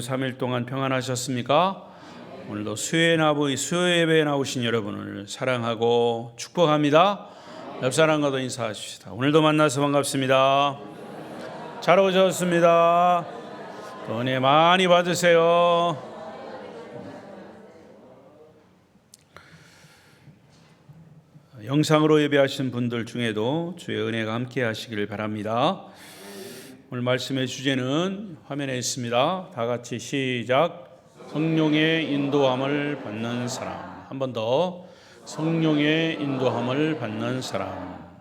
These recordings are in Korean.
3일 동안 평안하셨습니까? 오늘도 수요예배에 나오신 여러분을 사랑하고 축복합니다. 옆 사람과도 인사하십시다. 오늘도 만나서 반갑습니다. 잘 오셨습니다. 은혜 많이 받으세요. 영상으로 예배하신 분들 중에도 주의 은혜가 함께 하시기를 바랍니다. 오늘 말씀의 주제는 화면에 있습니다. 다 같이 시작. 성령의 인도함을 받는 사람. 한 번 더. 성령의 인도함을 받는 사람.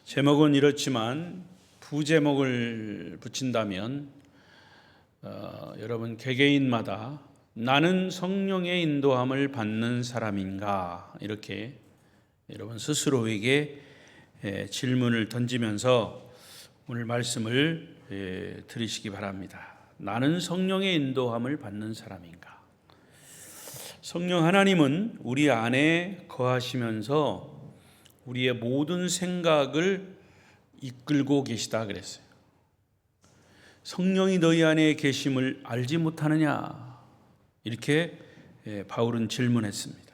제목은 이렇지만 부제목을 붙인다면 여러분 개개인마다 나는 성령의 인도함을 받는 사람인가, 이렇게 여러분 스스로에게 질문을 던지면서 오늘 말씀을 들으시기 바랍니다. 나는 성령의 인도함을 받는 사람인가? 성령 하나님은 우리 안에 거하시면서 우리의 모든 생각을 이끌고 계시다 그랬어요. 성령이 너희 안에 계심을 알지 못하느냐? 이렇게 바울은 질문했습니다.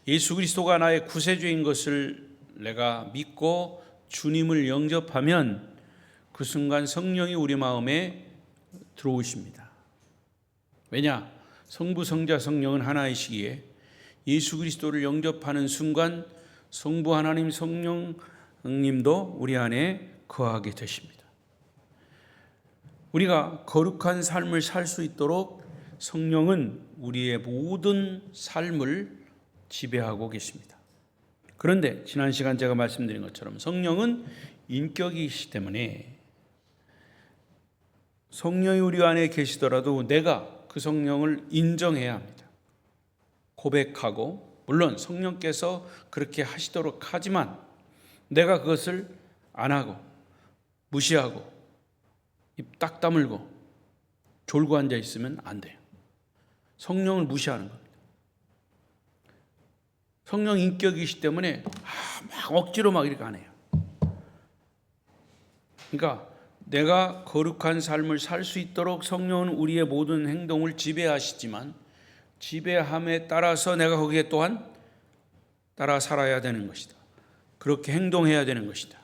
예수 그리스도가 나의 구세주인 것을 내가 믿고 주님을 영접하면 그 순간 성령이 우리 마음에 들어오십니다. 왜냐? 성부, 성자, 성령은 하나이시기에 예수 그리스도를 영접하는 순간 성부 하나님, 성령님도 우리 안에 거하게 되십니다. 우리가 거룩한 삶을 살 수 있도록 성령은 우리의 모든 삶을 지배하고 계십니다. 그런데 지난 시간 제가 말씀드린 것처럼 성령은 인격이시기 때문에 성령이 우리 안에 계시더라도 내가 그 성령을 인정해야 합니다. 고백하고, 물론 성령께서 그렇게 하시도록 하지만 내가 그것을 안 하고 무시하고 입 딱 다물고 졸고 앉아 있으면 안 돼요. 성령을 무시하는 겁니다. 성령 인격이시기 때문에 막 억지로 막 이렇게 안 해요. 그러니까 내가 거룩한 삶을 살 수 있도록 성령은 우리의 모든 행동을 지배하시지만 지배함에 따라서 내가 거기에 또한 따라 살아야 되는 것이다. 그렇게 행동해야 되는 것이다.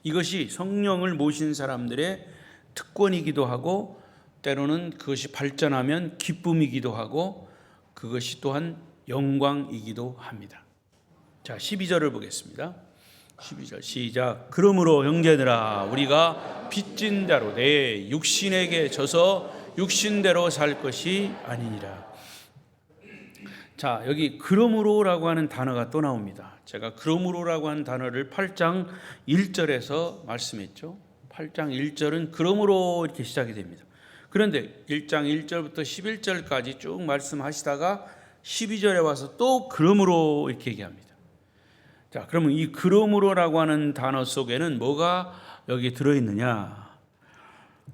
이것이 성령을 모신 사람들의 특권이기도 하고, 때로는 그것이 발전하면 기쁨이기도 하고, 그것이 또한 영광이기도 합니다. 자, 12절을 보겠습니다. 12절 시작. 그러므로 형제들아, 우리가 빚진 자로 내 육신에게 져서 육신대로 살 것이 아니니라. 자, 여기 그러므로라고 하는 단어가 또 나옵니다. 제가 그러므로라고 하는 단어를 8장 1절에서 말씀했죠. 8장 1절은 그러므로 이렇게 시작이 됩니다. 그런데 1장 1절부터 11절까지 쭉 말씀하시다가 12절에 와서 또 그러므로 이렇게 얘기합니다. 자, 그러면 이 그러므로라고 하는 단어 속에는 뭐가 여기 들어있느냐?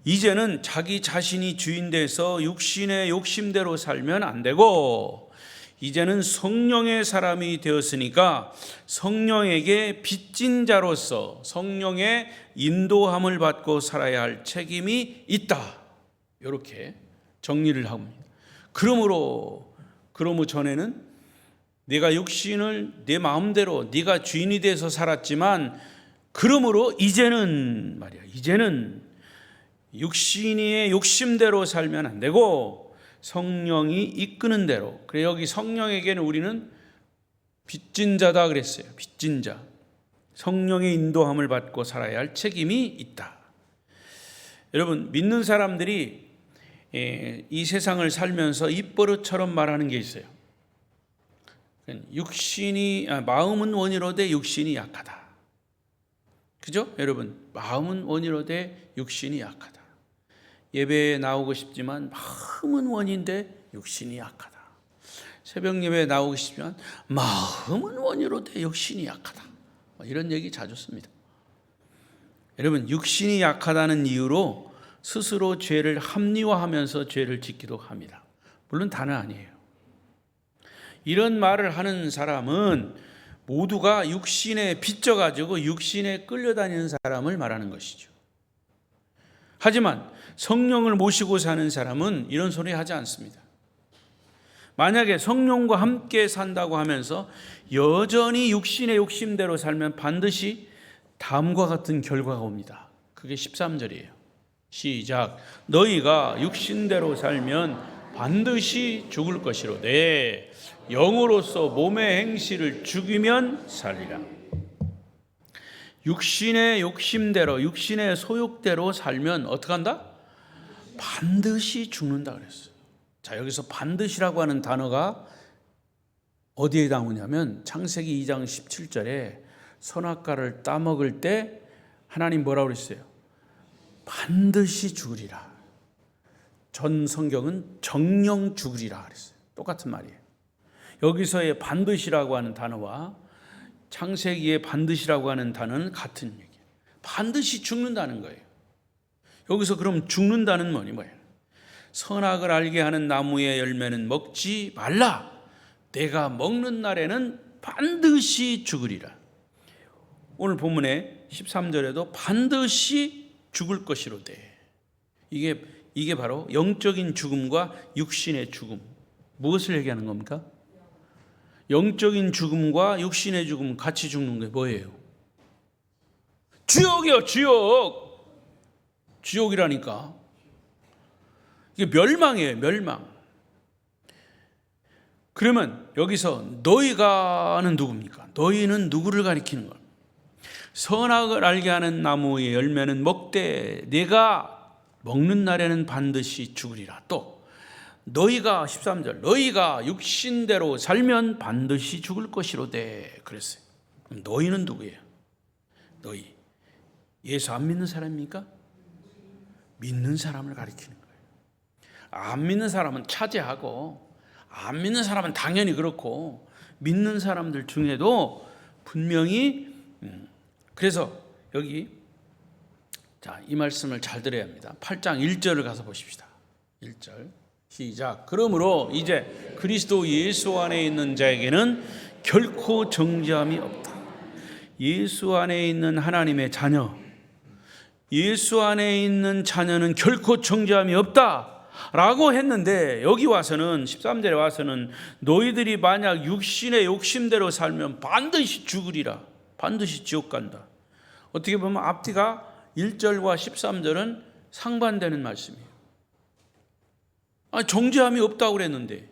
이제는 자기 자신이 주인 돼서 육신의 욕심대로 살면 안 되고, 이제는 성령의 사람이 되었으니까 성령에게 빚진 자로서 성령의 인도함을 받고 살아야 할 책임이 있다. 이렇게 정리를 합니다. 그러므로 전에는 내가 육신을 내 마음대로 네가 주인이 돼서 살았지만, 그러므로 이제는 말이야, 이제는 육신의 욕심대로 살면 안 되고 성령이 이끄는 대로. 그래, 여기 성령에게는 우리는 빚진 자다 그랬어요. 빚진 자, 성령의 인도함을 받고 살아야 할 책임이 있다. 여러분, 믿는 사람들이 이 세상을 살면서 입버릇처럼 말하는 게 있어요. 마음은 원이로되 육신이 약하다. 그죠? 여러분, 마음은 원이로되 육신이 약하다. 예배에 나오고 싶지만 마음은 원인데 육신이 약하다. 새벽 예배에 나오고 싶지만 마음은 원이로되 육신이 약하다. 이런 얘기 자주 씁니다. 여러분, 육신이 약하다는 이유로 스스로 죄를 합리화하면서 죄를 짓기도 합니다. 물론 다는 아니에요. 이런 말을 하는 사람은 모두가 육신에 빚져가지고 육신에 끌려다니는 사람을 말하는 것이죠. 하지만 성령을 모시고 사는 사람은 이런 소리 하지 않습니다. 만약에 성령과 함께 산다고 하면서 여전히 육신의 욕심대로 살면 반드시 다음과 같은 결과가 옵니다. 그게 13절이에요. 시작. 너희가 육신대로 살면 반드시 죽을 것이로되 영으로서 몸의 행실을 죽이면 살리라. 육신의 욕심대로, 육신의 소욕대로 살면 어떻게 한다? 반드시 죽는다 그랬어요. 자, 여기서 반드시라고 하는 단어가 어디에 나오냐면 창세기 2장 17절에 선악과를 따먹을 때 하나님 뭐라고 그랬어요? 반드시 죽으리라. 전 성경은 정령 죽으리라 그랬어요. 똑같은 말이에요. 여기서의 반드시라고 하는 단어와 창세기의 반드시라고 하는 단어는 같은 얘기예요. 반드시 죽는다는 거예요. 여기서 그럼 죽는다는 뭐예요? 선악을 알게 하는 나무의 열매는 먹지 말라. 내가 먹는 날에는 반드시 죽으리라. 오늘 본문의 13절에도 반드시 죽을 것이로되, 이게 바로 영적인 죽음과 육신의 죽음. 무엇을 얘기하는 겁니까? 영적인 죽음과 육신의 죽음 같이 죽는 게 뭐예요? 지옥이요, 지옥. 지옥이라니까. 이게 멸망이에요, 멸망. 그러면 여기서 너희가는 누굽니까? 너희는 누구를 가리키는 것? 선악을 알게 하는 나무의 열매는 먹되 내가 먹는 날에는 반드시 죽으리라. 또 너희가 13절 너희가 육신대로 살면 반드시 죽을 것이로되 그랬어요. 그럼 너희는 누구예요? 너희 예수 안 믿는 사람입니까? 믿는 사람을 가리키는 거예요. 안 믿는 사람은 차지하고 안 믿는 사람은 당연히 그렇고 믿는 사람들 중에도 분명히 그래서 여기 자, 이 말씀을 잘 들어야 합니다. 8장 1절을 가서 보십시다. 1절 시작. 그러므로 이제 그리스도 예수 안에 있는 자에게는 결코 정죄함이 없다. 예수 안에 있는 하나님의 자녀, 예수 안에 있는 자녀는 결코 정죄함이 없다 라고 했는데, 여기 와서는 13절에 와서는 너희들이 만약 육신의 욕심대로 살면 반드시 죽으리라. 반드시 지옥 간다. 어떻게 보면 앞뒤가 1절과 13절은 상반되는 말씀이에요. 정죄함이 없다고 그랬는데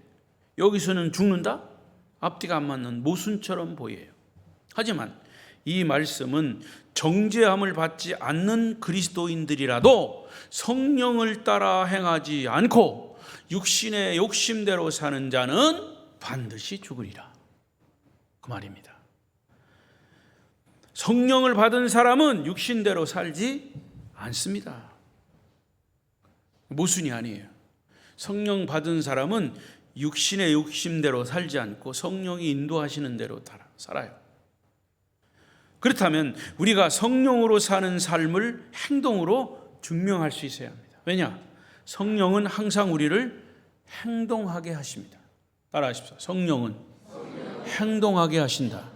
여기서는 죽는다? 앞뒤가 안 맞는 모순처럼 보여요. 하지만 이 말씀은 정죄함을 받지 않는 그리스도인들이라도 성령을 따라 행하지 않고 육신의 욕심대로 사는 자는 반드시 죽으리라. 그 말입니다. 성령을 받은 사람은 육신대로 살지 않습니다. 모순이 아니에요. 성령 받은 사람은 육신의 욕심대로 살지 않고 성령이 인도하시는 대로 살아요. 그렇다면 우리가 성령으로 사는 삶을 행동으로 증명할 수 있어야 합니다. 왜냐? 성령은 항상 우리를 행동하게 하십니다. 따라하십시오. 성령은 행동하게 하신다.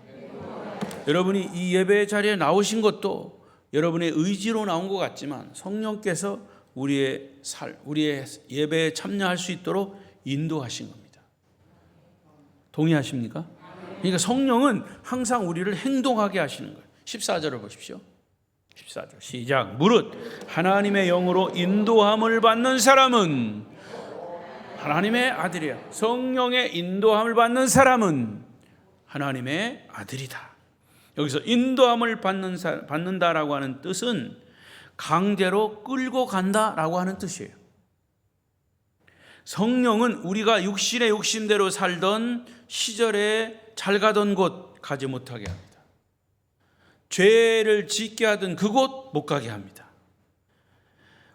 여러분이 이 예배 자리에 나오신 것도 여러분의 의지로 나온 것 같지만 성령께서 우리의 예배에 참여할 수 있도록 인도하신 겁니다. 동의하십니까? 그러니까 성령은 항상 우리를 행동하게 하시는 거예요. 14절을 보십시오. 14절 시작. 무릇 하나님의 영으로 인도함을 받는 사람은 하나님의 아들이야. 성령의 인도함을 받는 사람은 하나님의 아들이다. 여기서 인도함을 받는다라고 하는 뜻은 강제로 끌고 간다라고 하는 뜻이에요. 성령은 우리가 육신의 욕심대로 살던 시절에 잘 가던 곳 가지 못하게 합니다. 죄를 짓게 하던 그곳 못 가게 합니다.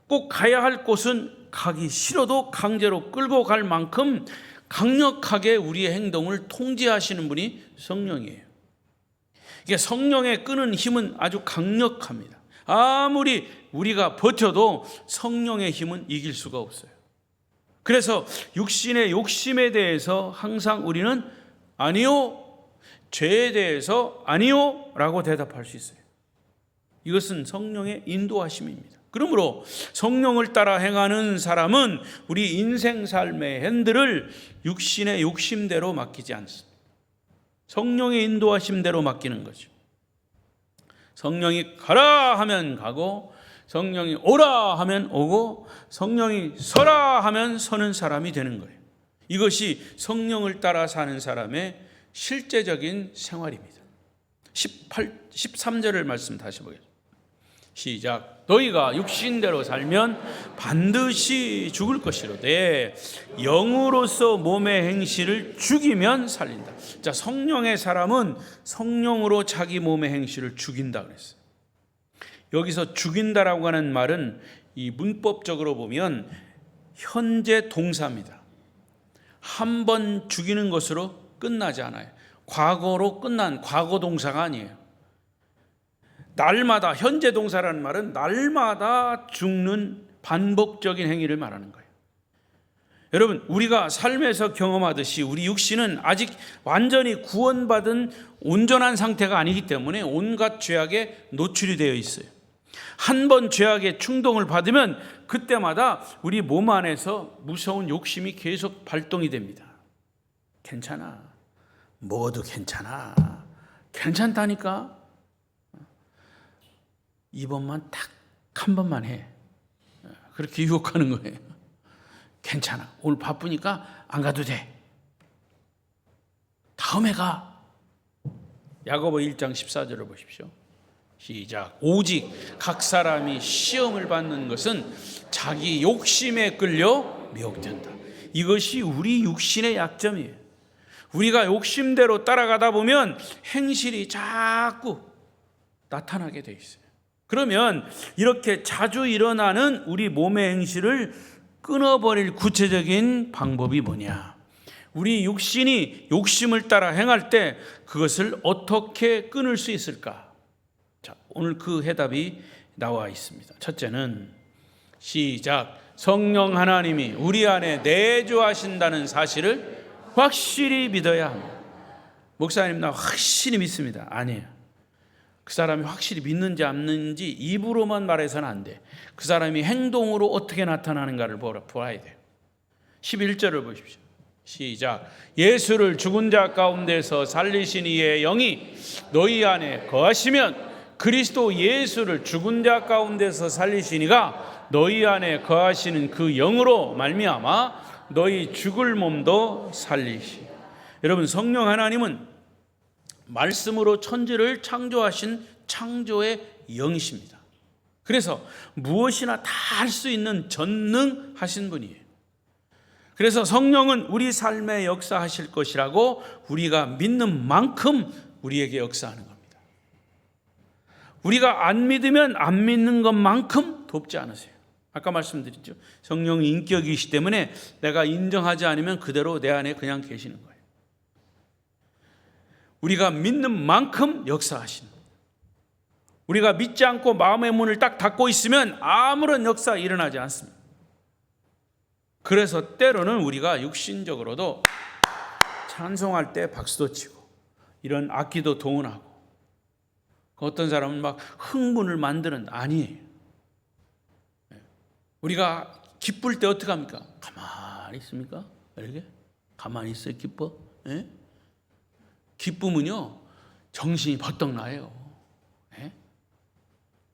꼭 가야 할 곳은 가기 싫어도 강제로 끌고 갈 만큼 강력하게 우리의 행동을 통제하시는 분이 성령이에요. 이게 성령의 끄는 힘은 아주 강력합니다. 아무리 우리가 버텨도 성령의 힘은 이길 수가 없어요. 그래서 육신의 욕심에 대해서 항상 우리는 아니요, 죄에 대해서 아니요 라고 대답할 수 있어요. 이것은 성령의 인도하심입니다. 그러므로 성령을 따라 행하는 사람은 우리 인생 삶의 핸들을 육신의 욕심대로 맡기지 않습니다. 성령의 인도하심대로 맡기는 거죠. 성령이 가라 하면 가고, 성령이 오라 하면 오고, 성령이 서라 하면 서는 사람이 되는 거예요. 이것이 성령을 따라 사는 사람의 실제적인 생활입니다. 13절을 말씀 다시 보겠습니다. 시작. 너희가 육신대로 살면 반드시 죽을 것이로되 영으로서 몸의 행실을 죽이면 살린다. 자, 성령의 사람은 성령으로 자기 몸의 행실을 죽인다 그랬어요. 여기서 죽인다라고 하는 말은 이 문법적으로 보면 현재 동사입니다. 한 번 죽이는 것으로 끝나지 않아요. 과거로 끝난 과거 동사가 아니에요. 날마다, 현재 동사라는 말은 날마다 죽는 반복적인 행위를 말하는 거예요. 여러분, 우리가 삶에서 경험하듯이 우리 육신은 아직 완전히 구원받은 온전한 상태가 아니기 때문에 온갖 죄악에 노출이 되어 있어요. 한 번 죄악의 충동을 받으면 그때마다 우리 몸 안에서 무서운 욕심이 계속 발동이 됩니다. 괜찮아, 먹어도 괜찮아, 괜찮다니까, 이번만 딱 한 번만 해, 그렇게 유혹하는 거예요. 괜찮아, 오늘 바쁘니까 안 가도 돼, 다음에 가. 야고보 1장 14절을 보십시오. 시작. 오직 각 사람이 시험을 받는 것은 자기 욕심에 끌려 미혹된다. 이것이 우리 육신의 약점이에요. 우리가 욕심대로 따라가다 보면 행실이 자꾸 나타나게 돼 있어요. 그러면 이렇게 자주 일어나는 우리 몸의 행실을 끊어버릴 구체적인 방법이 뭐냐? 우리 육신이 욕심을 따라 행할 때 그것을 어떻게 끊을 수 있을까? 자, 오늘 그 해답이 나와 있습니다. 첫째는 시작. 성령 하나님이 우리 안에 내주하신다는 사실을 확실히 믿어야 합니다. 목사님, 나 확실히 믿습니다. 아니에요. 그 사람이 확실히 믿는지 안 믿는지 입으로만 말해서는 안 돼. 그 사람이 행동으로 어떻게 나타나는가를 보아야 돼요. 11절을 보십시오. 시작. 예수를 죽은 자 가운데서 살리신 이의 영이 너희 안에 거하시면, 그리스도 예수를 죽은 자 가운데서 살리신 이가 너희 안에 거하시는 그 영으로 말미암아 너희 죽을 몸도 살리시. 여러분, 성령 하나님은 말씀으로 천지를 창조하신 창조의 영이십니다. 그래서 무엇이나 다 할 수 있는 전능하신 분이에요. 그래서 성령은 우리 삶에 역사하실 것이라고 우리가 믿는 만큼 우리에게 역사하는 겁니다. 우리가 안 믿으면 안 믿는 것만큼 돕지 않으세요. 아까 말씀드렸죠. 성령이 인격이시기 때문에 내가 인정하지 않으면 그대로 내 안에 그냥 계시는 거예요. 우리가 믿는 만큼 역사하시는 거예요. 우리가 믿지 않고 마음의 문을 딱 닫고 있으면 아무런 역사 일어나지 않습니다. 그래서 때로는 우리가 육신적으로도 찬송할 때 박수도 치고 이런 악기도 동원하고, 어떤 사람은 막 흥분을 만드는, 아니에요. 우리가 기쁠 때 어떻게 합니까? 가만히 있습니까? 이렇게 가만히 있어요. 기뻐? 예? 기쁨은요 정신이 버떡 나요. 예?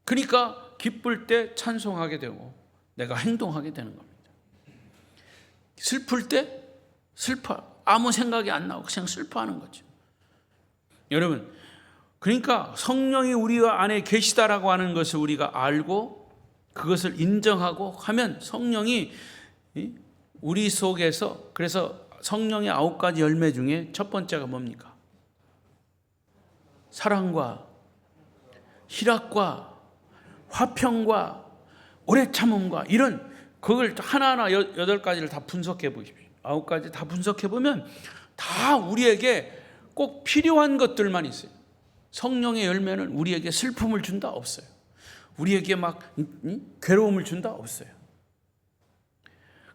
그러니까 기쁠 때 찬송하게 되고 내가 행동하게 되는 겁니다. 슬플 때 슬퍼, 아무 생각이 안 나고 그냥 슬퍼하는 거죠. 여러분, 그러니까 성령이 우리 안에 계시다라고 하는 것을 우리가 알고 그것을 인정하고 하면 성령이 우리 속에서, 그래서 성령의 9가지 열매 중에 첫 번째가 뭡니까? 사랑과 희락과 화평과 오래 참음과, 이런 그걸 하나하나 8가지를 다 분석해 보십시오. 9가지 다 분석해 보면 다 우리에게 꼭 필요한 것들만 있어요. 성령의 열매는 우리에게 슬픔을 준다? 없어요. 우리에게 막 괴로움을 준다? 없어요.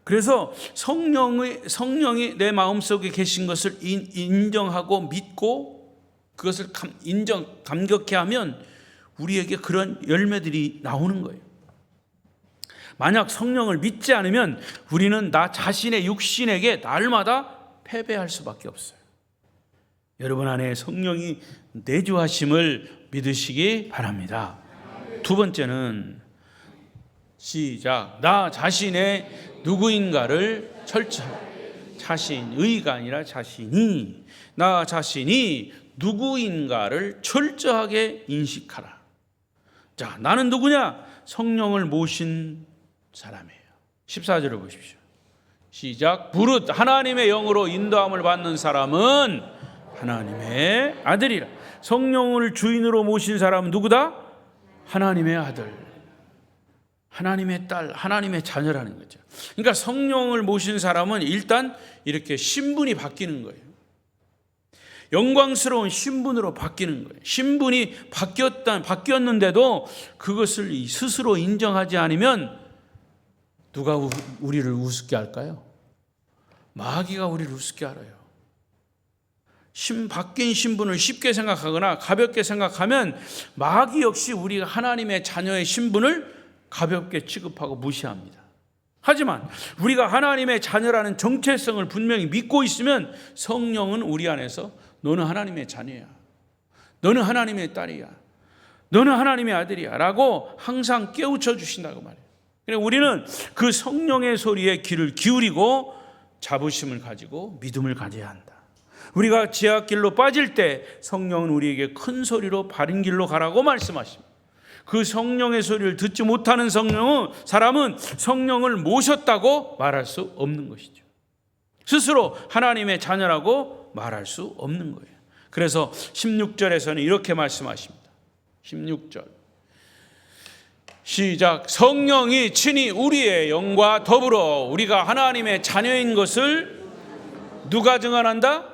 그래서 성령이 내 마음속에 계신 것을 인정하고 믿고 그것을 감격해 하면 우리에게 그런 열매들이 나오는 거예요. 만약 성령을 믿지 않으면 우리는 나 자신의 육신에게 날마다 패배할 수밖에 없어요. 여러분 안에 성령이 내주하심을 믿으시기 바랍니다. 두 번째는 시작. 나 자신의 누구인가를 철저하게, 자신의가 아니라 자신이, 나 자신이 누구인가를 철저하게 인식하라. 자, 나는 누구냐? 성령을 모신 사람이에요. 14절을 보십시오. 시작. 무릇 하나님의 영으로 인도함을 받는 사람은 하나님의 아들이라. 성령을 주인으로 모신 사람은 누구다? 하나님의 아들, 하나님의 딸, 하나님의 자녀라는 거죠. 그러니까 성령을 모신 사람은 일단 이렇게 신분이 바뀌는 거예요. 영광스러운 신분으로 바뀌는 거예요. 신분이 바뀌었는데도 그것을 스스로 인정하지 않으면 누가 우리를 우습게 할까요? 마귀가 우리를 우습게 알아요. 바뀐 신분을 쉽게 생각하거나 가볍게 생각하면 마귀 역시 우리가 하나님의 자녀의 신분을 가볍게 취급하고 무시합니다. 하지만 우리가 하나님의 자녀라는 정체성을 분명히 믿고 있으면 성령은 우리 안에서 너는 하나님의 자녀야, 너는 하나님의 딸이야, 너는 하나님의 아들이야 라고 항상 깨우쳐 주신다고 말해요. 그래서 우리는 그 성령의 소리에 귀를 기울이고 자부심을 가지고 믿음을 가져야 한다. 우리가 지하길로 빠질 때 성령은 우리에게 큰 소리로 바른 길로 가라고 말씀하십니다. 그 성령의 소리를 듣지 못하는 사람은 성령을 모셨다고 말할 수 없는 것이죠. 스스로 하나님의 자녀라고 말할 수 없는 거예요. 그래서 16절에서는 이렇게 말씀하십니다. 16절 시작. 성령이 친히 우리의 영과 더불어 우리가 하나님의 자녀인 것을 누가 증언한다?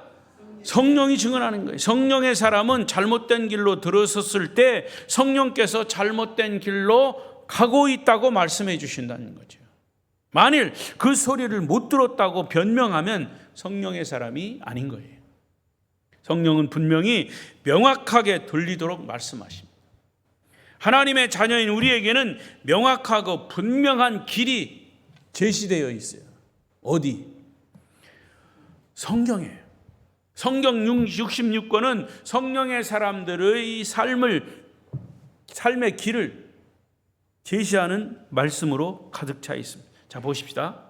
성령이 증언하는 거예요. 성령의 사람은 잘못된 길로 들어섰을 때 성령께서 잘못된 길로 가고 있다고 말씀해 주신다는 거죠. 만일 그 소리를 못 들었다고 변명하면 성령의 사람이 아닌 거예요. 성령은 분명히 명확하게 들리도록 말씀하십니다. 하나님의 자녀인 우리에게는 명확하고 분명한 길이 제시되어 있어요. 어디? 성경이에요. 성경 66권은 성령의 사람들의 삶의 길을 제시하는 말씀으로 가득 차 있습니다. 자, 보십시다.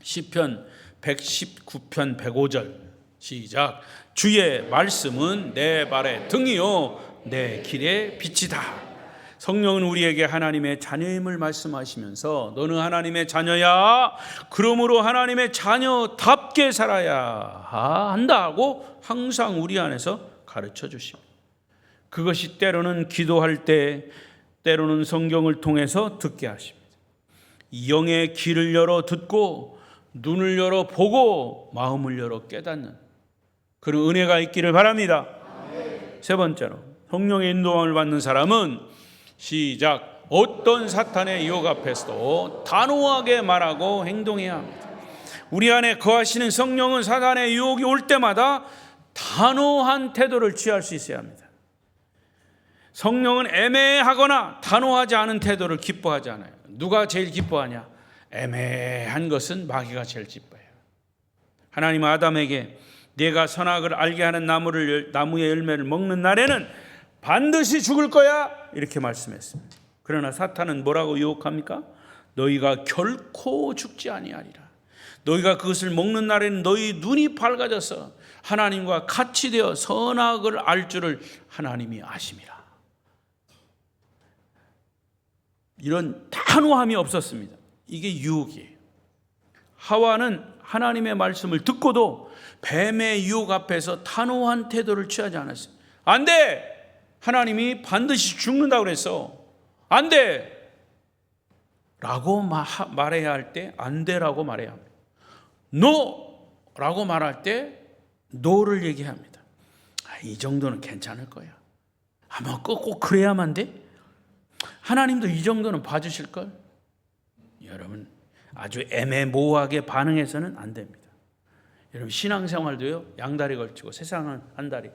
시편 119편 105절 시작. 주의 말씀은 내 발의 등이요 내 길의 빛이다. 성령은 우리에게 하나님의 자녀임을 말씀하시면서 너는 하나님의 자녀야, 그러므로 하나님의 자녀답게 살아야 한다고 항상 우리 안에서 가르쳐 주십니다. 그것이 때로는 기도할 때, 때로는 성경을 통해서 듣게 하십니다. 영의 귀를 열어 듣고 눈을 열어 보고 마음을 열어 깨닫는 그런 은혜가 있기를 바랍니다. 세 번째로 성령의 인도함을 받는 사람은 시작. 어떤 사탄의 유혹 앞에서도 단호하게 말하고 행동해야 합니다. 우리 안에 거하시는 성령은 사탄의 유혹이 올 때마다 단호한 태도를 취할 수 있어야 합니다. 성령은 애매하거나 단호하지 않은 태도를 기뻐하지 않아요. 누가 제일 기뻐하냐? 애매한 것은 마귀가 제일 기뻐해요. 하나님은 아담에게 네가 선악을 알게 하는 나무의 열매를 먹는 날에는 반드시 죽을 거야 이렇게 말씀했습니다. 그러나 사탄은 뭐라고 유혹합니까? 너희가 결코 죽지 아니하리라. 너희가 그것을 먹는 날에는 너희 눈이 밝아져서 하나님과 같이 되어 선악을 알 줄을 하나님이 아심이라. 이런 단호함이 없었습니다. 이게 유혹이에요. 하와는 하나님의 말씀을 듣고도 뱀의 유혹 앞에서 단호한 태도를 취하지 않았어요. 안 돼! 하나님이 반드시 죽는다고 그랬어. 안 돼! 라고 말해야 할 때 안 돼라고 말해야 합니다. 노! 라고 말할 때 노를 얘기합니다. 이 정도는 괜찮을 거야. 아마 꼭 그래야만 돼? 하나님도 이 정도는 봐주실걸? 여러분, 아주 애매모호하게 반응해서는 안 됩니다. 여러분, 신앙생활도요, 양다리 걸치고 세상은 한 다리,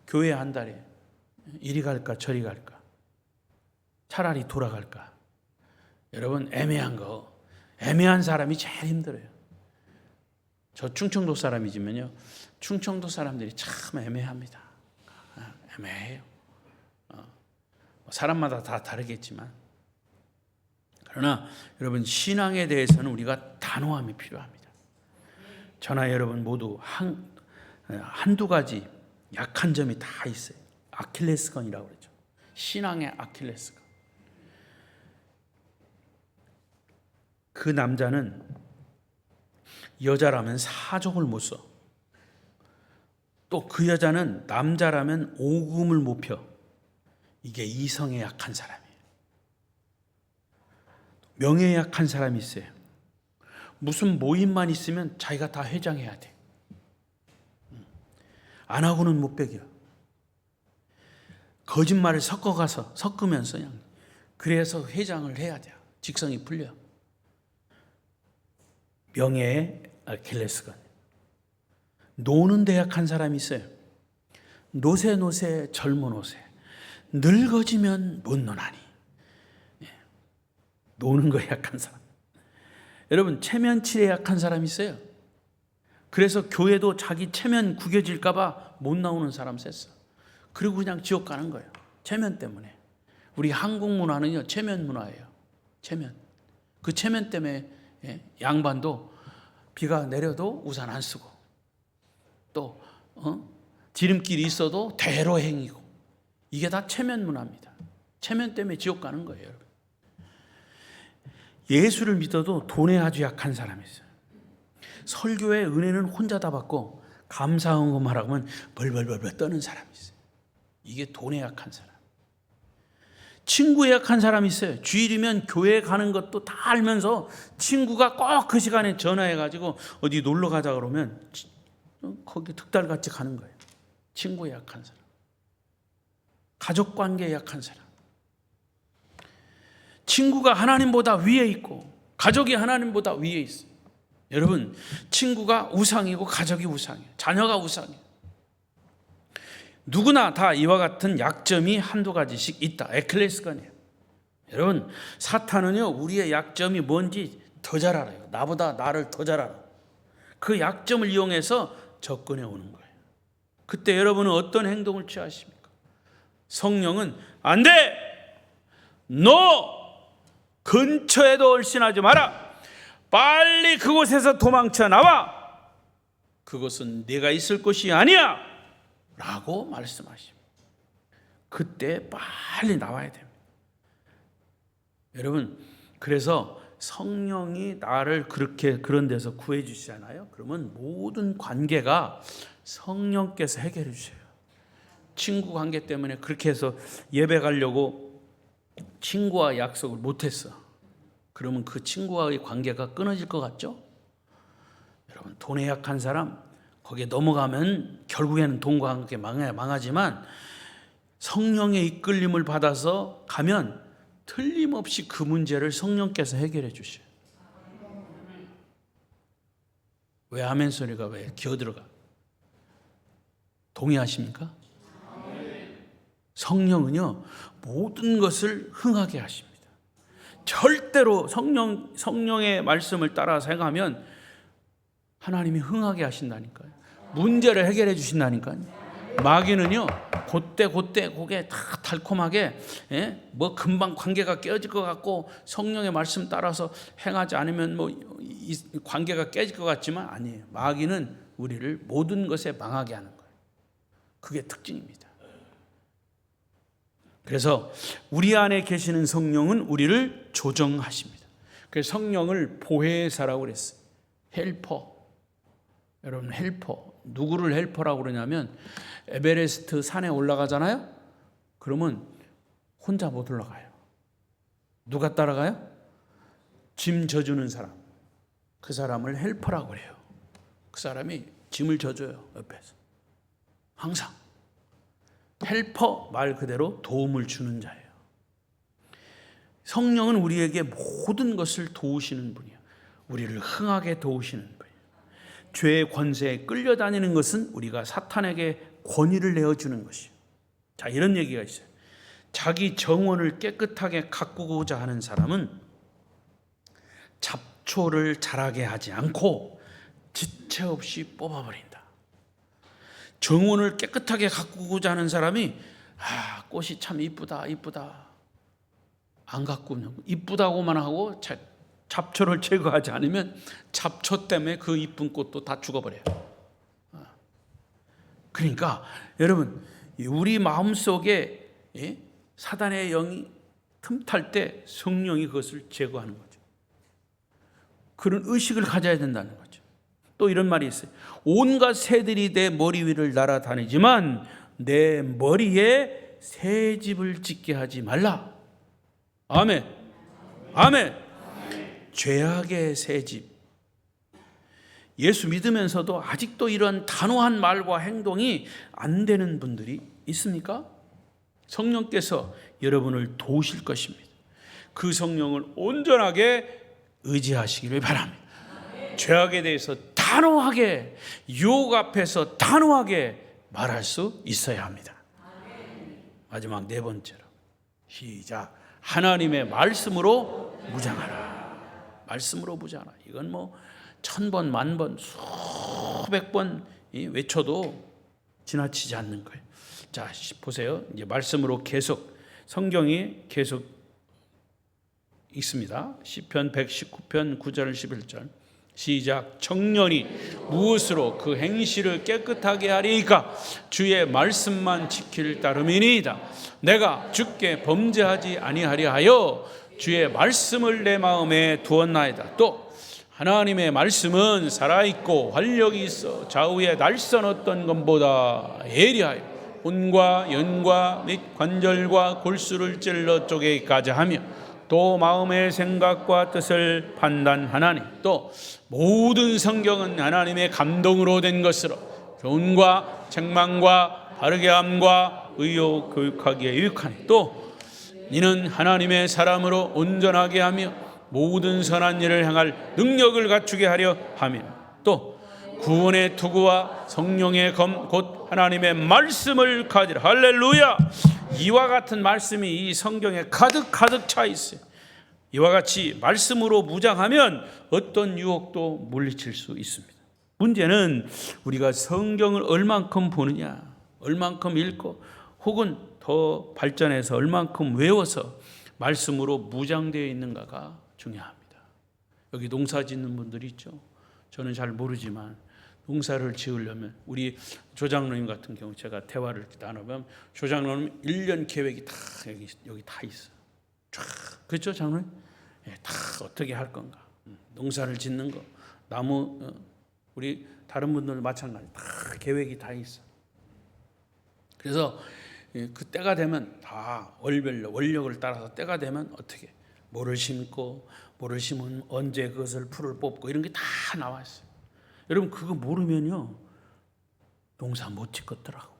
교회 한 다리, 이리 갈까 저리 갈까, 차라리 돌아갈까, 여러분, 애매한 사람이 제일 힘들어요. 저 충청도 사람이지만요, 충청도 사람들이 참 애매합니다. 애매해요. 사람마다 다 다르겠지만, 그러나 여러분, 신앙에 대해서는 우리가 단호함이 필요합니다. 저나 여러분 모두 한두 가지 약한 점이 다 있어요. 아킬레스건이라고 그러죠. 신앙의 아킬레스건. 그 남자는 여자라면 사족을 못 써. 또 그 여자는 남자라면 오금을 못 펴. 이게 이성에 약한 사람이에요. 명예에 약한 사람이 있어요. 무슨 모임만 있으면 자기가 다 회장해야 돼. 안 하고는 못 배겨. 거짓말을 섞으면서 그냥 그래서 회장을 해야 돼요. 직성이 풀려. 명예의 아킬레스건. 노는 데 약한 사람이 있어요. 노세 젊은 옷에 늙어지면 못 노나니. 노는 거에 약한 사람. 여러분, 체면칠에 약한 사람이 있어요. 그래서 교회도 자기 체면 구겨질까 봐 못 나오는 사람 셌어. 그리고 그냥 지옥 가는 거예요. 체면 때문에. 우리 한국 문화는요, 체면 문화예요. 체면. 그 체면 때문에 양반도 비가 내려도 우산 안 쓰고, 또 지름길이 있어도 대로 행이고, 이게 다 체면 문화입니다. 체면 때문에 지옥 가는 거예요, 여러분. 예수를 믿어도 돈에 아주 약한 사람이 있어요. 설교의 은혜는 혼자 다 받고 감사헌금하라고 하면 벌벌벌 떠는 사람이 있어요. 이게 돈에 약한 사람. 친구에 약한 사람이 있어요. 주일이면 교회 가는 것도 다 알면서 친구가 꼭 그 시간에 전화해가지고 어디 놀러 가자 그러면 거기 득달같이 가는 거예요. 친구에 약한 사람. 가족관계에 약한 사람. 친구가 하나님보다 위에 있고 가족이 하나님보다 위에 있어요. 여러분, 친구가 우상이고 가족이 우상이에요. 자녀가 우상이에요. 누구나 다 이와 같은 약점이 한두 가지씩 있다. 아킬레스건이에요. 여러분, 사탄은요, 우리의 약점이 뭔지 더 잘 알아요. 나보다 나를 더 잘 알아. 그 약점을 이용해서 접근해 오는 거예요. 그때 여러분은 어떤 행동을 취하십니까? 성령은 안 돼! 너 근처에도 얼씬하지 마라! 빨리 그곳에서 도망쳐 나와! 그것은 네가 있을 곳이 아니야! 라고 말씀하십니다. 그때 빨리 나와야 됩니다. 여러분, 그래서 성령이 나를 그런 데서 구해 주시잖아요. 그러면 모든 관계가 성령께서 해결해 주셔요. 친구 관계 때문에 그렇게 해서 예배 가려고 친구와 약속을 못했어. 그러면 그 친구와의 관계가 끊어질 것 같죠? 여러분, 돈에 약한 사람, 거기에 넘어가면 결국에는 돈과 함께 망하지만 성령의 이끌림을 받아서 가면 틀림없이 그 문제를 성령께서 해결해 주셔요. 왜 아멘 소리가 왜 기어들어가? 동의하십니까? 성령은요, 모든 것을 흥하게 하십니다. 절대로 성령의 말씀을 따라서 행하면 하나님이 흥하게 하신다니까요. 문제를 해결해 주신다니까요. 마귀는요, 그때 그게 다 달콤하게 뭐 금방 관계가 깨질 것 같고 성령의 말씀 따라서 행하지 않으면 뭐 이 관계가 깨질 것 같지만 아니에요. 마귀는 우리를 모든 것에 망하게 하는 거예요. 그게 특징입니다. 그래서 우리 안에 계시는 성령은 우리를 조정하십니다. 그래서 성령을 보혜사라고 그랬어요. 헬퍼. 여러분, 헬퍼. 누구를 헬퍼라고 그러냐면 에베레스트 산에 올라가잖아요. 그러면 혼자 못 올라가요. 누가 따라가요? 짐 져주는 사람. 그 사람을 헬퍼라고 그래요. 그 사람이 짐을 져줘요, 옆에서. 항상. 헬퍼, 말 그대로 도움을 주는 자예요. 성령은 우리에게 모든 것을 도우시는 분이에요. 우리를 흥하게 도우시는 분이에요. 죄의 권세에 끌려다니는 것은 우리가 사탄에게 권위를 내어주는 것이에요. 자, 이런 얘기가 있어요. 자기 정원을 깨끗하게 가꾸고자 하는 사람은 잡초를 자라게 하지 않고 지체 없이 뽑아버린다. 정원을 깨끗하게 가꾸고자 하는 사람이 꽃이 참 이쁘다 안 가꾸면 이쁘다고만 하고 잡초를 제거하지 않으면 잡초 때문에 그 이쁜 꽃도 다 죽어버려요. 그러니까 여러분, 우리 마음속에 사단의 영이 틈탈 때 성령이 그것을 제거하는 거죠. 그런 의식을 가져야 된다는 거죠. 또 이런 말이 있어요. 온갖 새들이 내 머리 위를 날아다니지만 내 머리에 새집을 짓게 하지 말라. 아멘. 아멘. 죄악의 새집. 예수 믿으면서도 아직도 이런 단호한 말과 행동이 안 되는 분들이 있습니까? 성령께서 여러분을 도우실 것입니다. 그 성령을 온전하게 의지하시기를 바랍니다. 죄악에 대해서 단호하게, 유혹 앞에서 단호하게 말할 수 있어야 합니다. 마지막 네 번째로 시작. 하나님의 말씀으로 무장하라. 말씀으로 무장하라. 이건 뭐 1000번, 10,000번, 수백 번 외쳐도 지나치지 않는 거예요. 자, 보세요. 이제 말씀으로 계속 성경이 계속 있습니다. 시편 119편 9절 11절 시작. 청년이 무엇으로 그 행실을 깨끗하게 하리이까? 주의 말씀만 지킬 따름이니이다. 내가 주께 범죄하지 아니하려 하여 주의 말씀을 내 마음에 두었나이다. 또 하나님의 말씀은 살아있고 활력이 있어 좌우에 날선 어떤 것보다 예리하여 혼과 연과 및 관절과 골수를 찔러 쪼개기까지 하며 또 마음의 생각과 뜻을 판단하나니 또 모든 성경은 하나님의 감동으로 된 것으로 교훈과 책망과 바르게 함과 의요 교육하기에 유익하니 또 이는 하나님의 사람으로 온전하게 하며 모든 선한 일을 행할 능력을 갖추게 하려 함이라. 또 구원의 투구와 성령의 검 곧 하나님의 말씀을 가지라. 할렐루야. 이와 같은 말씀이 이 성경에 가득 차 있어요. 이와 같이 말씀으로 무장하면 어떤 유혹도 물리칠 수 있습니다. 문제는 우리가 성경을 얼만큼 보느냐, 얼만큼 읽고 혹은 더 발전해서 얼만큼 외워서 말씀으로 무장되어 있는가가 중요합니다. 여기 농사 짓는 분들이 있죠. 저는 잘 모르지만 농사를 지으려면 우리 조장로님 같은 경우 제가 대화를 나누면 조장로님 1년 계획이 다 여기 다 있어요. 쫙. 그렇죠, 장로님? 다 어떻게 할 건가. 농사를 짓는 거, 나무, 우리 다른 분들도 마찬가지 다 계획이 다 있어. 그래서 그 때가 되면 다 월별로 원력을 따라서 때가 되면 어떻게 뭐를 심고 뭐를 심으면 언제 그것을 풀을 뽑고 이런 게 다 나와 있어요. 여러분 그거 모르면요 농사 못 짓겠더라고.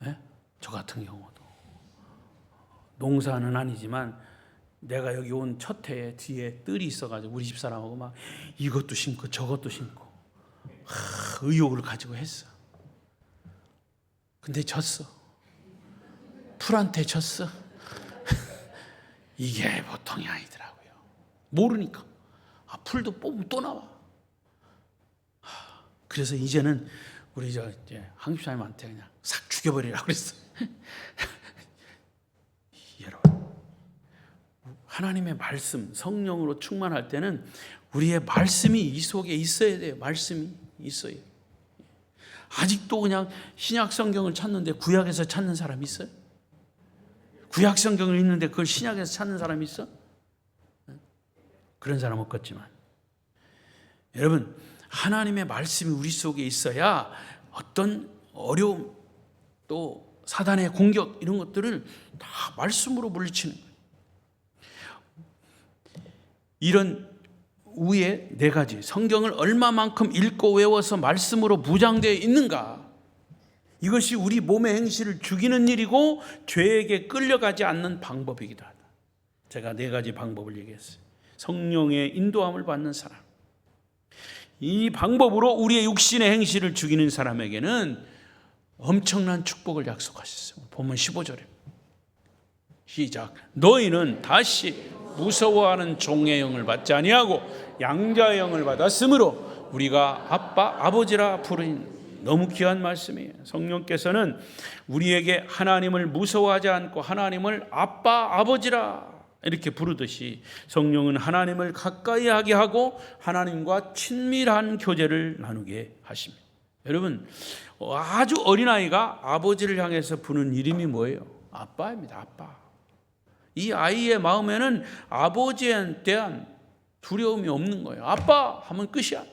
네? 저 같은 경우도 농사는 아니지만 내가 여기 온 첫 해에 뒤에 뜰이 있어가지고 우리 집사람하고 막 이것도 심고 저것도 심고 의욕을 가지고 했어. 근데 졌어. 풀한테 졌어. 이게 보통이 아니더라고요. 모르니까. 풀도 뽑으면 또 나와. 그래서 이제는 우리 이제 한집사님한테 그냥 싹 죽여버리라고 그랬어요. 여러분, 하나님의 말씀, 성령으로 충만할 때는 우리의 말씀이 이 속에 있어야 돼요. 말씀이 있어요. 아직도 그냥 신약 성경을 찾는데 구약에서 찾는 사람 있어요? 구약 성경을 읽는데 그걸 신약에서 찾는 사람이 있어? 그런 사람 없겠지만 여러분 하나님의 말씀이 우리 속에 있어야 어떤 어려움 또 사단의 공격 이런 것들을 다 말씀으로 물리치는 거예요. 이런 위에 네 가지 성경을 얼마만큼 읽고 외워서 말씀으로 무장되어 있는가, 이것이 우리 몸의 행실을 죽이는 일이고 죄에게 끌려가지 않는 방법이기도 하다. 제가 네 가지 방법을 얘기했어요. 성령의 인도함을 받는 사람, 이 방법으로 우리의 육신의 행실을 죽이는 사람에게는 엄청난 축복을 약속하셨어요. 본문 15절에 시작. 너희는 다시 무서워하는 종의 영을 받지 아니하고 양자의 영을 받았으므로 우리가 아빠 아버지라 부르니. 너무 귀한 말씀이에요. 성령께서는 우리에게 하나님을 무서워하지 않고 하나님을 아빠 아버지라 이렇게 부르듯이 성령은 하나님을 가까이 하게 하고 하나님과 친밀한 교제를 나누게 하십니다. 여러분, 아주 어린아이가 아버지를 향해서 부르는 이름이 뭐예요? 아빠입니다. 아빠. 이 아이의 마음에는 아버지에 대한 두려움이 없는 거예요. 아빠 하면 끝이야.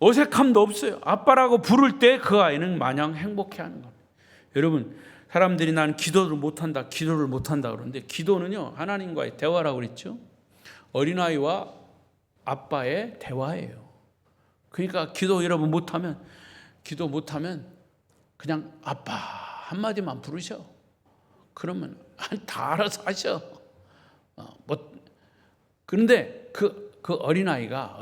어색함도 없어요. 아빠라고 부를 때 그 아이는 마냥 행복해하는 겁니다. 여러분, 사람들이 난 기도를 못한다 그러는데 기도는요 하나님과의 대화라고 그랬죠. 어린아이와 아빠의 대화예요. 그러니까 기도 여러분 못하면 그냥 아빠 한마디만 부르셔. 그러면 다 알아서 하셔. 그런데 그 어린아이가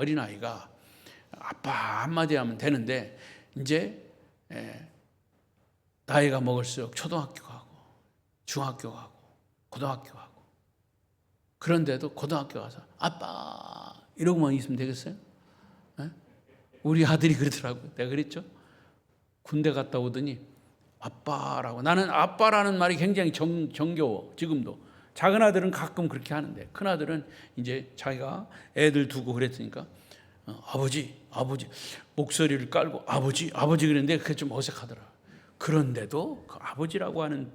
아빠 한마디 하면 되는데 이제 나이가 먹을수록 초등학교 가고 중학교 가고 고등학교 가고 그런데도 고등학교 가서 아빠 이러고만 있으면 되겠어요? 우리 아들이 그러더라고요. 내가 그랬죠. 군대 갔다 오더니 아빠라고. 나는 아빠라는 말이 굉장히 정겨워. 지금도 작은 아들은 가끔 그렇게 하는데 큰 아들은 이제 자기가 애들 두고 그랬으니까 아버지 목소리를 깔고 아버지 그랬는데 그게 좀 어색하더라. 그런데도 그 아버지라고 하는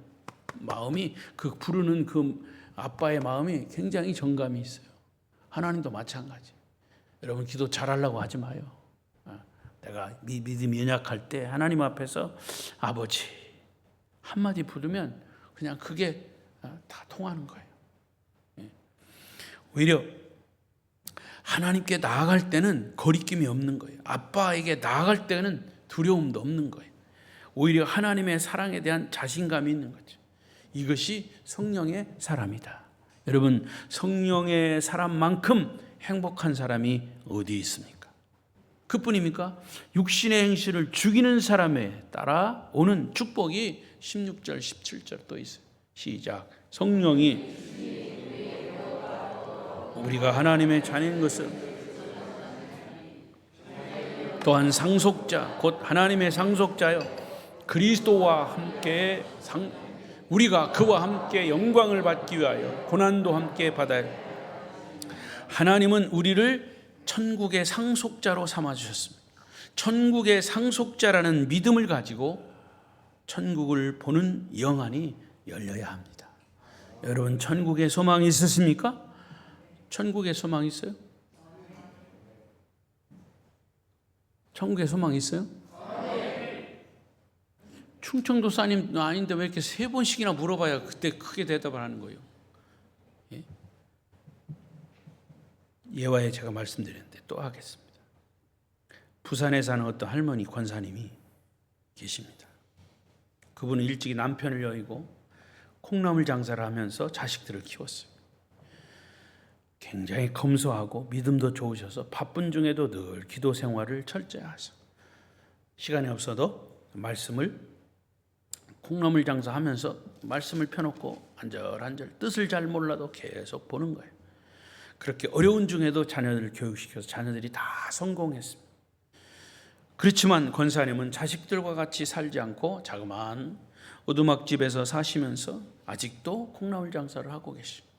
마음이 그 부르는 그 아빠의 마음이 굉장히 정감이 있어요. 하나님도 마찬가지. 여러분 기도 잘하려고 하지 마요. 내가 믿음이 연약할 때 하나님 앞에서 아버지 한마디 부르면 그냥 그게 다 통하는 거예요. 오히려 하나님께 나아갈 때는 거리낌이 없는 거예요. 아빠에게 나아갈 때는 두려움도 없는 거예요. 오히려 하나님의 사랑에 대한 자신감이 있는 거죠. 이것이 성령의 사람이다. 여러분, 성령의 사람만큼 행복한 사람이 어디 있습니까? 그뿐입니까? 육신의 행실을 죽이는 사람에 따라 오는 축복이 16절 17절 또 있어요. 시작. 성령이 우리가 하나님의 자녀인 것을 또한 상속자 곧 하나님의 상속자여 그리스도와 함께 우리가 그와 함께 영광을 받기 위하여 고난도 함께 받아야 해. 하나님은 우리를 천국의 상속자로 삼아주셨습니다. 천국의 상속자라는 믿음을 가지고 천국을 보는 영안이 열려야 합니다. 여러분 천국의 소망이 있으십니까? 천국의 소망이 있어요? 천국의 소망이 있어요? 충청도 사님 아닌데 왜 이렇게 3번씩이나 물어봐야 그때 크게 대답을 하는 거예요? 예화에 제가 말씀드렸는데 또 하겠습니다. 부산에 사는 어떤 할머니 권사님이 계십니다. 그분은 일찍이 남편을 여의고 콩나물 장사를 하면서 자식들을 키웠어요. 굉장히 검소하고 믿음도 좋으셔서 바쁜 중에도 늘 기도 생활을 철저히 하셔. 시간이 없어도 말씀을 콩나물 장사하면서 말씀을 펴놓고 안절안절 뜻을 잘 몰라도 계속 보는 거예요. 그렇게 어려운 중에도 자녀들을 교육시켜서 자녀들이 다 성공했습니다. 그렇지만 권사님은 자식들과 같이 살지 않고 자그마한 오두막집에서 사시면서 아직도 콩나물 장사를 하고 계십니다.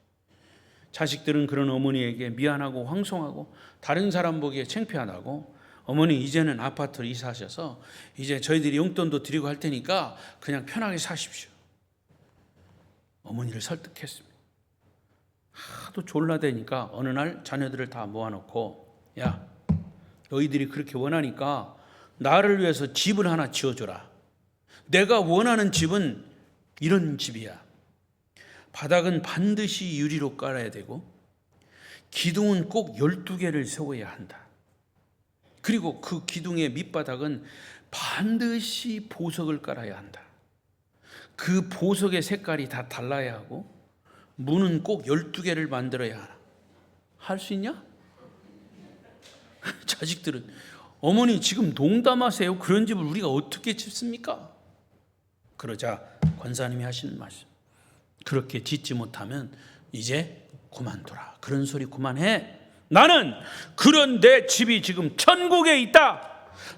자식들은 그런 어머니에게 미안하고 황송하고 다른 사람 보기에 창피하다고 어머니 이제는 아파트로 이사하셔서 이제 저희들이 용돈도 드리고 할 테니까 그냥 편하게 사십시오. 어머니를 설득했습니다. 하도 졸라대니까 어느 날 자녀들을 다 모아놓고 야 너희들이 그렇게 원하니까 나를 위해서 집을 하나 지어줘라. 내가 원하는 집은 이런 집이야. 바닥은 반드시 유리로 깔아야 되고 기둥은 꼭 12개를 세워야 한다. 그리고 그 기둥의 밑바닥은 반드시 보석을 깔아야 한다. 그 보석의 색깔이 다 달라야 하고 문은 꼭 12개를 만들어야 하나. 할 수 있냐? 자식들은 어머니 지금 농담하세요. 그런 집을 우리가 어떻게 짓습니까? 그러자 권사님이 하시는 말씀. 그렇게 짓지 못하면 이제 그만둬라. 그런 소리 그만해. 나는 그런 내 집이 지금 천국에 있다.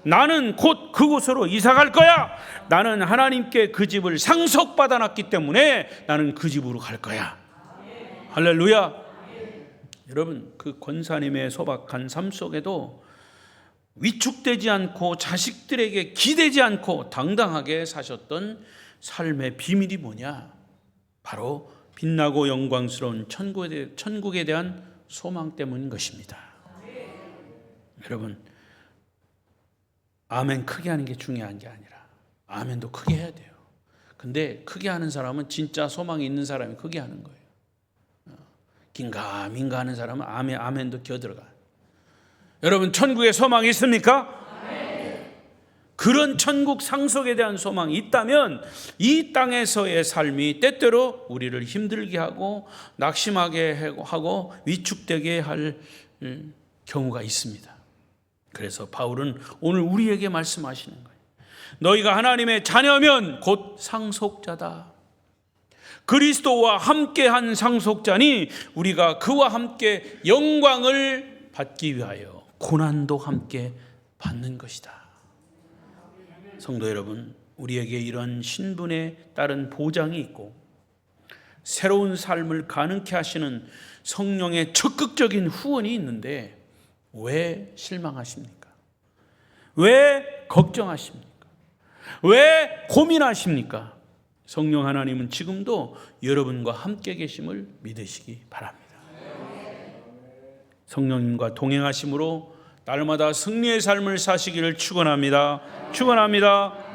나는 곧 그곳으로 이사 갈 거야. 나는 하나님께 그 집을 상속받아 놨기 때문에 나는 그 집으로 갈 거야. 할렐루야. 여러분, 그 권사님의 소박한 삶 속에도 위축되지 않고 자식들에게 기대지 않고 당당하게 사셨던 삶의 비밀이 뭐냐? 바로 빛나고 영광스러운 천국에 대한 소망 때문인 것입니다. 여러분, 아멘 크게 하는 게 중요한 게 아니라 아멘도 크게 해야 돼요. 근데 크게 하는 사람은 진짜 소망이 있는 사람이 크게 하는 거예요. 긴가민가 하는 사람은 아멘도 겨들어가요. 여러분, 천국에 소망이 있습니까? 그런 천국 상속에 대한 소망이 있다면 이 땅에서의 삶이 때때로 우리를 힘들게 하고 낙심하게 하고 위축되게 할 경우가 있습니다. 그래서 바울은 오늘 우리에게 말씀하시는 거예요. 너희가 하나님의 자녀면 곧 상속자다. 그리스도와 함께한 상속자니 우리가 그와 함께 영광을 받기 위하여 고난도 함께 받는 것이다. 성도 여러분, 우리에게 이런 신분에 따른 보장이 있고 새로운 삶을 가능케 하시는 성령의 적극적인 후원이 있는데 왜 실망하십니까? 왜 걱정하십니까? 왜 고민하십니까? 성령 하나님은 지금도 여러분과 함께 계심을 믿으시기 바랍니다. 성령님과 동행하심으로 날마다 승리의 삶을 사시기를 축원합니다. 축원합니다.